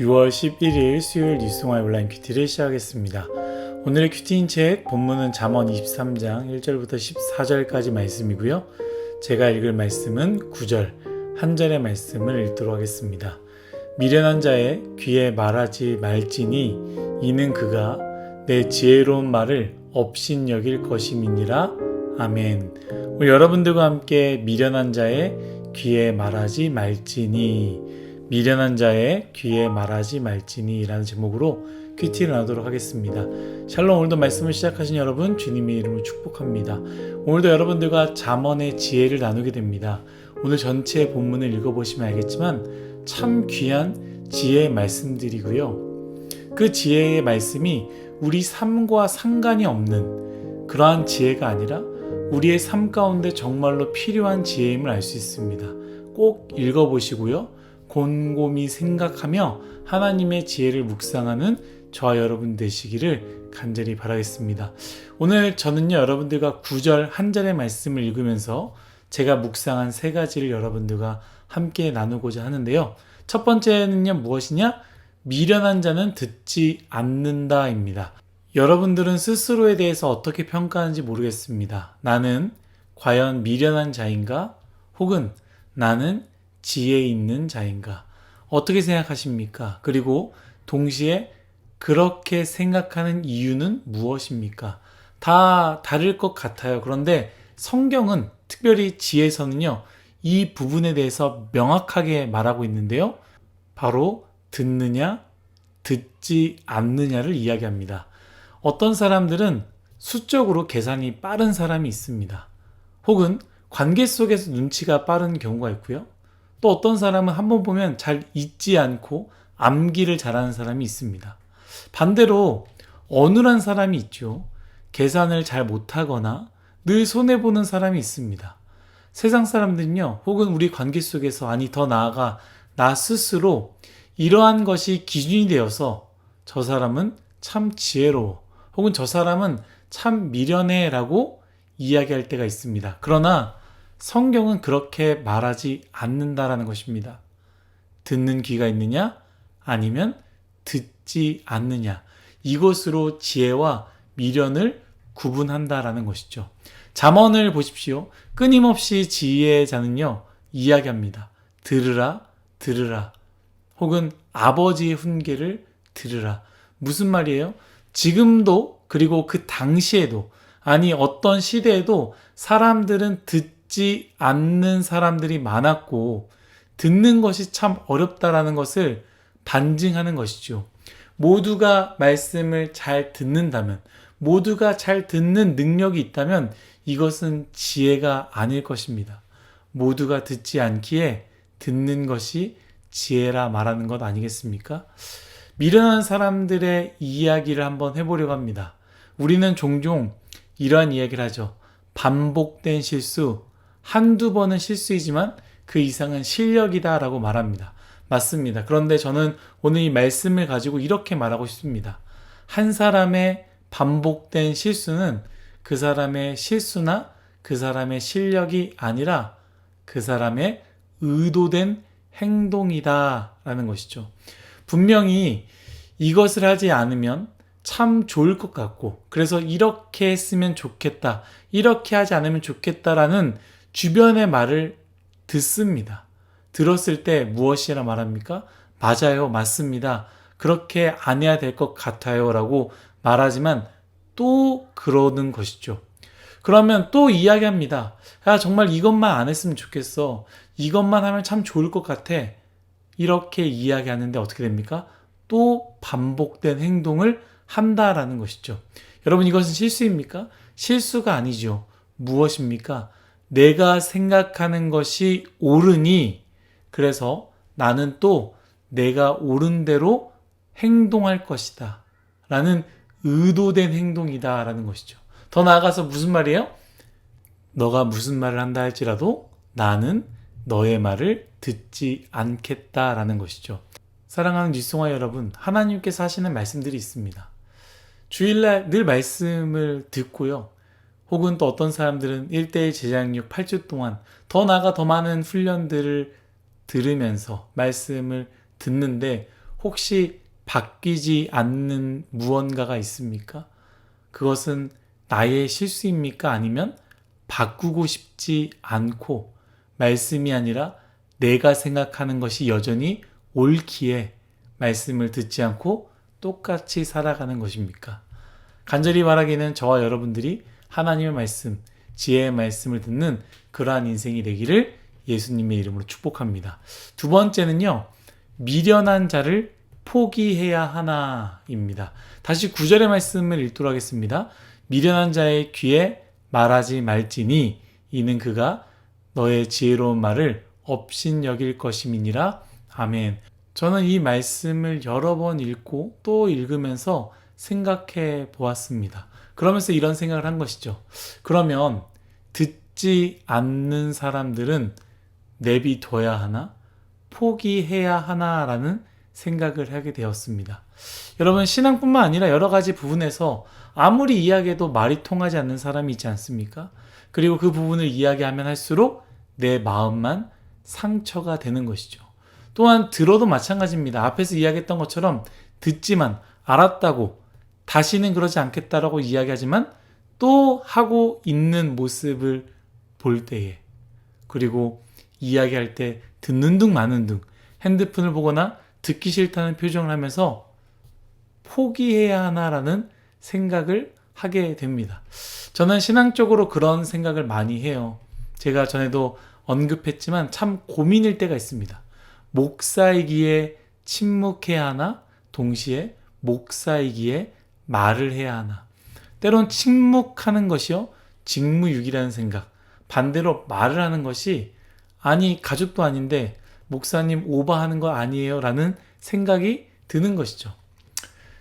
6월 11일 수요일 뉴스공화 온라인 큐티를 시작하겠습니다. 오늘의 큐티인 책 본문은 잠언 23장 1절부터 14절까지 말씀이고요. 제가 읽을 말씀은 9절, 한 절의 말씀을 읽도록 하겠습니다. 미련한 자의 귀에 말하지 말지니 이는 그가 내 지혜로운 말을 업신여길 것임이니라. 아멘. 오늘 여러분들과 함께 미련한 자의 귀에 말하지 말지니, 미련한 자의 귀에 말하지 말지니 라는 제목으로 큐티를 나누도록 하겠습니다. 샬롬. 오늘도 말씀을 시작하신 여러분 주님의 이름으로 축복합니다. 오늘도 여러분들과 잠언의 지혜를 나누게 됩니다. 오늘 전체 본문을 읽어보시면 알겠지만 참 귀한 지혜의 말씀들이고요. 그 지혜의 말씀이 우리 삶과 상관이 없는 그러한 지혜가 아니라 우리의 삶 가운데 정말로 필요한 지혜임을 알 수 있습니다. 꼭 읽어보시고요. 곰곰이 생각하며 하나님의 지혜를 묵상하는 저와 여러분 되시기를 간절히 바라겠습니다. 오늘 저는요, 여러분들과 9절 한 절의 말씀을 읽으면서 제가 묵상한 세 가지를 여러분들과 함께 나누고자 하는데요. 첫 번째는요, 무엇이냐? 미련한 자는 듣지 않는다입니다. 여러분들은 스스로에 대해서 어떻게 평가하는지 모르겠습니다. 나는 과연 미련한 자인가? 혹은 나는 지혜 있는 자인가? 어떻게 생각하십니까? 그리고 동시에 그렇게 생각하는 이유는 무엇입니까? 다 다를 것 같아요. 그런데 성경은 특별히 지혜서는요, 이 부분에 대해서 명확하게 말하고 있는데요. 바로 듣느냐, 듣지 않느냐를 이야기합니다. 어떤 사람들은 수적으로 계산이 빠른 사람이 있습니다. 혹은 관계 속에서 눈치가 빠른 경우가 있고요. 또 어떤 사람은 한번 보면 잘 잊지 않고 암기를 잘하는 사람이 있습니다. 반대로 어눌한 사람이 있죠. 계산을 잘 못하거나 늘 손해보는 사람이 있습니다. 세상 사람들은요, 혹은 우리 관계 속에서, 아니 더 나아가 나 스스로 이러한 것이 기준이 되어서 저 사람은 참 지혜로워, 혹은 저 사람은 참 미련해 라고 이야기할 때가 있습니다. 그러나 성경은 그렇게 말하지 않는다라는 것입니다. 듣는 귀가 있느냐? 아니면 듣지 않느냐? 이것으로 지혜와 미련을 구분한다라는 것이죠. 잠언을 보십시오. 끊임없이 지혜의 자는요, 이야기합니다. 들으라, 들으라. 혹은 아버지의 훈계를 들으라. 무슨 말이에요? 지금도, 그리고 그 당시에도, 아니 어떤 시대에도 사람들은 듣지 않는 사람들이 많았고 듣는 것이 참 어렵다라는 것을 반증하는 것이죠. 모두가 말씀을 잘 듣는다면, 모두가 잘 듣는 능력이 있다면 이것은 지혜가 아닐 것입니다. 모두가 듣지 않기에 듣는 것이 지혜라 말하는 것 아니겠습니까? 미련한 사람들의 이야기를 한번 해보려고 합니다. 우리는 종종 이러한 이야기를 하죠. 반복된 실수, 한두 번은 실수이지만 그 이상은 실력이다 라고 말합니다. 맞습니다. 그런데 저는 오늘 이 말씀을 가지고 이렇게 말하고 싶습니다. 한 사람의 반복된 실수는 그 사람의 실수나 그 사람의 실력이 아니라 그 사람의 의도된 행동이다 라는 것이죠. 분명히 이것을 하지 않으면 참 좋을 것 같고, 그래서 이렇게 했으면 좋겠다, 이렇게 하지 않으면 좋겠다라는 주변의 말을 듣습니다. 들었을 때 무엇이라 말합니까? 맞아요, 맞습니다, 그렇게 안 해야 될 것 같아요 라고 말하지만 또 그러는 것이죠. 그러면 또 이야기합니다. 야, 정말 이것만 안 했으면 좋겠어, 이것만 하면 참 좋을 것 같아, 이렇게 이야기하는데 어떻게 됩니까? 또 반복된 행동을 한다라는 것이죠. 여러분, 이것은 실수입니까? 실수가 아니죠. 무엇입니까? 내가 생각하는 것이 옳으니 그래서 나는 또 내가 옳은 대로 행동할 것이다 라는 의도된 행동이다 라는 것이죠. 더 나아가서 무슨 말이에요? 너가 무슨 말을 한다 할지라도 나는 너의 말을 듣지 않겠다라는 것이죠. 사랑하는 뉴스공화 여러분, 하나님께서 하시는 말씀들이 있습니다. 주일날 늘 말씀을 듣고요. 혹은 또 어떤 사람들은 1:1 제자양육 8주 동안 더 나아가 더 많은 훈련들을 들으면서 말씀을 듣는데 혹시 바뀌지 않는 무언가가 있습니까? 그것은 나의 실수입니까? 아니면 바꾸고 싶지 않고 말씀이 아니라 내가 생각하는 것이 여전히 옳기에 말씀을 듣지 않고 똑같이 살아가는 것입니까? 간절히 바라기는 저와 여러분들이 하나님의 말씀, 지혜의 말씀을 듣는 그러한 인생이 되기를 예수님의 이름으로 축복합니다. 두 번째는요, 미련한 자를 포기해야 하나입니다. 다시 9절의 말씀을 읽도록 하겠습니다. 미련한 자의 귀에 말하지 말지니 이는 그가 너의 지혜로운 말을 업신여길 것임이니라. 아멘. 저는 이 말씀을 여러 번 읽고 또 읽으면서 생각해 보았습니다. 그러면서 이런 생각을 한 것이죠. 그러면 듣지 않는 사람들은 내비둬야 하나? 포기해야 하나라는 생각을 하게 되었습니다. 여러분, 신앙뿐만 아니라 여러 가지 부분에서 아무리 이야기해도 말이 통하지 않는 사람이 있지 않습니까? 그리고 그 부분을 이야기하면 할수록 내 마음만 상처가 되는 것이죠. 또한 들어도 마찬가지입니다. 앞에서 이야기했던 것처럼 듣지만 알았다고 다시는 그러지 않겠다라고 이야기하지만 또 하고 있는 모습을 볼 때에, 그리고 이야기할 때 듣는 둥 마는 둥 핸드폰을 보거나 듣기 싫다는 표정을 하면서 포기해야 하나라는 생각을 하게 됩니다. 저는 신앙적으로 그런 생각을 많이 해요. 제가 전에도 언급했지만 참 고민일 때가 있습니다. 목사이기에 침묵해야 하나? 동시에 목사이기에 말을 해야 하나? 때론 침묵하는 것이요, 직무유기라는 생각, 반대로 말을 하는 것이 아니 가족도 아닌데 목사님 오버하는 거 아니에요? 라는 생각이 드는 것이죠.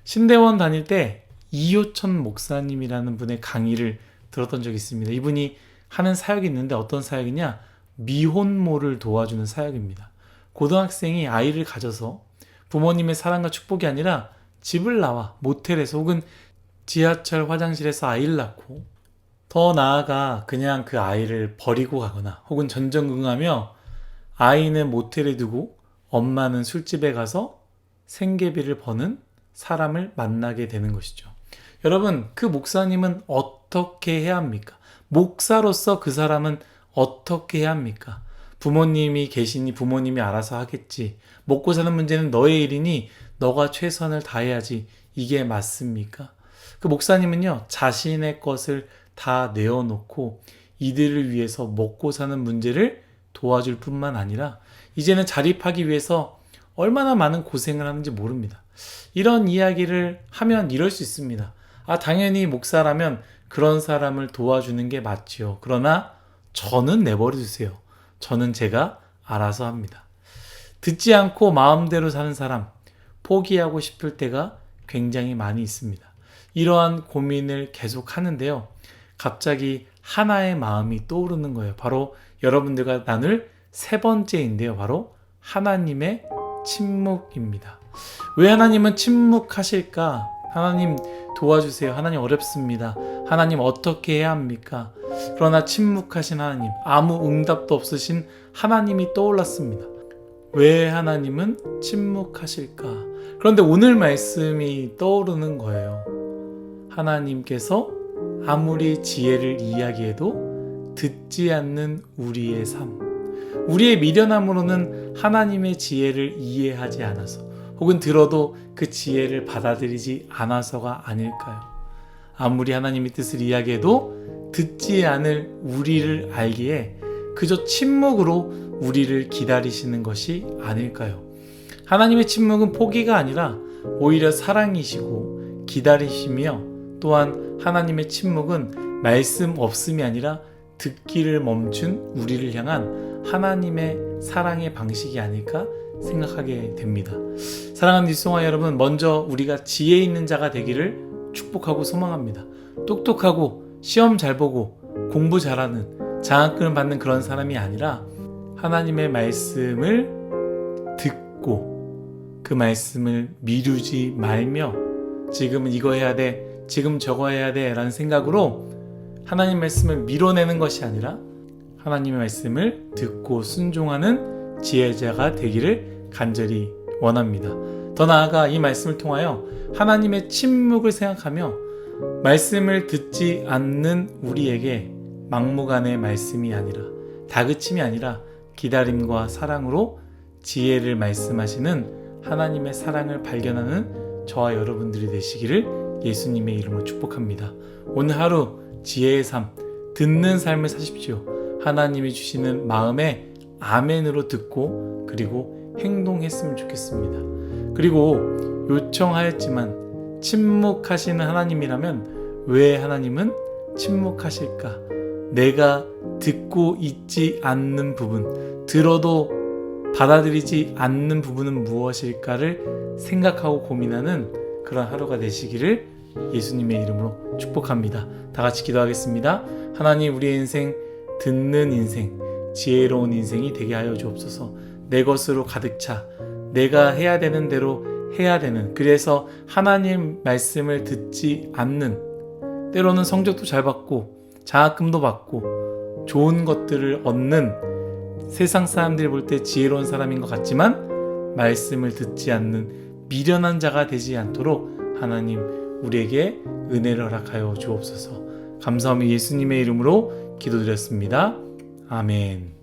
신대원 다닐 때 이효천 목사님이라는 분의 강의를 들었던 적이 있습니다. 이분이 하는 사역이 있는데 어떤 사역이냐? 미혼모를 도와주는 사역입니다. 고등학생이 아이를 가져서 부모님의 사랑과 축복이 아니라 집을 나와 모텔에서 혹은 지하철 화장실에서 아이를 낳고, 더 나아가 그냥 그 아이를 버리고 가거나 혹은 전전긍긍하며 아이는 모텔에 두고 엄마는 술집에 가서 생계비를 버는 사람을 만나게 되는 것이죠. 여러분, 그 목사님은 어떻게 해야 합니까? 목사로서 그 사람은 어떻게 해야 합니까? 부모님이 계시니 부모님이 알아서 하겠지. 먹고 사는 문제는 너의 일이니 너가 최선을 다해야지. 이게 맞습니까? 그 목사님은요, 자신의 것을 다 내어놓고 이들을 위해서 먹고 사는 문제를 도와줄 뿐만 아니라 이제는 자립하기 위해서 얼마나 많은 고생을 하는지 모릅니다. 이런 이야기를 하면 이럴 수 있습니다. 아, 당연히 목사라면 그런 사람을 도와주는 게 맞지요. 그러나 저는 내버려 두세요. 저는 제가 알아서 합니다. 듣지 않고 마음대로 사는 사람, 포기하고 싶을 때가 굉장히 많이 있습니다. 이러한 고민을 계속 하는데요. 갑자기 하나의 마음이 떠오르는 거예요. 바로 여러분들과 나눌 세 번째인데요. 바로 하나님의 침묵입니다. 왜 하나님은 침묵하실까? 하나님 도와주세요. 하나님 어렵습니다. 하나님 어떻게 해야 합니까? 그러나 침묵하신 하나님, 아무 응답도 없으신 하나님이 떠올랐습니다. 왜 하나님은 침묵하실까? 그런데 오늘 말씀이 떠오르는 거예요. 하나님께서 아무리 지혜를 이야기해도 듣지 않는 우리의 삶, 우리의 미련함으로는 하나님의 지혜를 이해하지 않아서, 혹은 들어도 그 지혜를 받아들이지 않아서가 아닐까요? 아무리 하나님의 뜻을 이야기해도 듣지 않을 우리를 알기에 그저 침묵으로 우리를 기다리시는 것이 아닐까요? 하나님의 침묵은 포기가 아니라 오히려 사랑이시고 기다리시며, 또한 하나님의 침묵은 말씀 없음이 아니라 듣기를 멈춘 우리를 향한 하나님의 사랑의 방식이 아닐까 생각하게 됩니다. 사랑하는 뉴스송아 여러분, 먼저 우리가 지혜 있는 자가 되기를 축복하고 소망합니다. 똑똑하고 시험 잘 보고 공부 잘하는, 장학금을 받는 그런 사람이 아니라 하나님의 말씀을 듣고 그 말씀을 미루지 말며 지금은 이거 해야 돼, 지금 저거 해야 돼 라는 생각으로 하나님 말씀을 밀어내는 것이 아니라 하나님의 말씀을 듣고 순종하는 지혜자가 되기를 간절히 원합니다. 더 나아가 이 말씀을 통하여 하나님의 침묵을 생각하며 말씀을 듣지 않는 우리에게 막무가내 말씀이 아니라, 다그침이 아니라 기다림과 사랑으로 지혜를 말씀하시는 하나님의 사랑을 발견하는 저와 여러분들이 되시기를 예수님의 이름으로 축복합니다. 오늘 하루 지혜의 삶, 듣는 삶을 사십시오. 하나님이 주시는 마음에 아멘으로 듣고 그리고 행동했으면 좋겠습니다. 그리고 요청하였지만 침묵하시는 하나님이라면 왜 하나님은 침묵하실까? 내가 듣고 있지 않는 부분, 들어도 받아들이지 않는 부분은 무엇일까를 생각하고 고민하는 그런 하루가 되시기를 예수님의 이름으로 축복합니다. 다 같이 기도하겠습니다. 하나님, 우리의 인생, 듣는 인생, 지혜로운 인생이 되게 하여 주옵소서. 내 것으로 가득 차 내가 해야 되는 대로 해야 되는, 그래서 하나님 말씀을 듣지 않는, 때로는 성적도 잘 받고 장학금도 받고 좋은 것들을 얻는 세상 사람들이 볼 때 지혜로운 사람인 것 같지만 말씀을 듣지 않는 미련한 자가 되지 않도록 하나님 우리에게 은혜를 허락하여 주옵소서. 감사하며 예수님의 이름으로 기도드렸습니다. 아멘.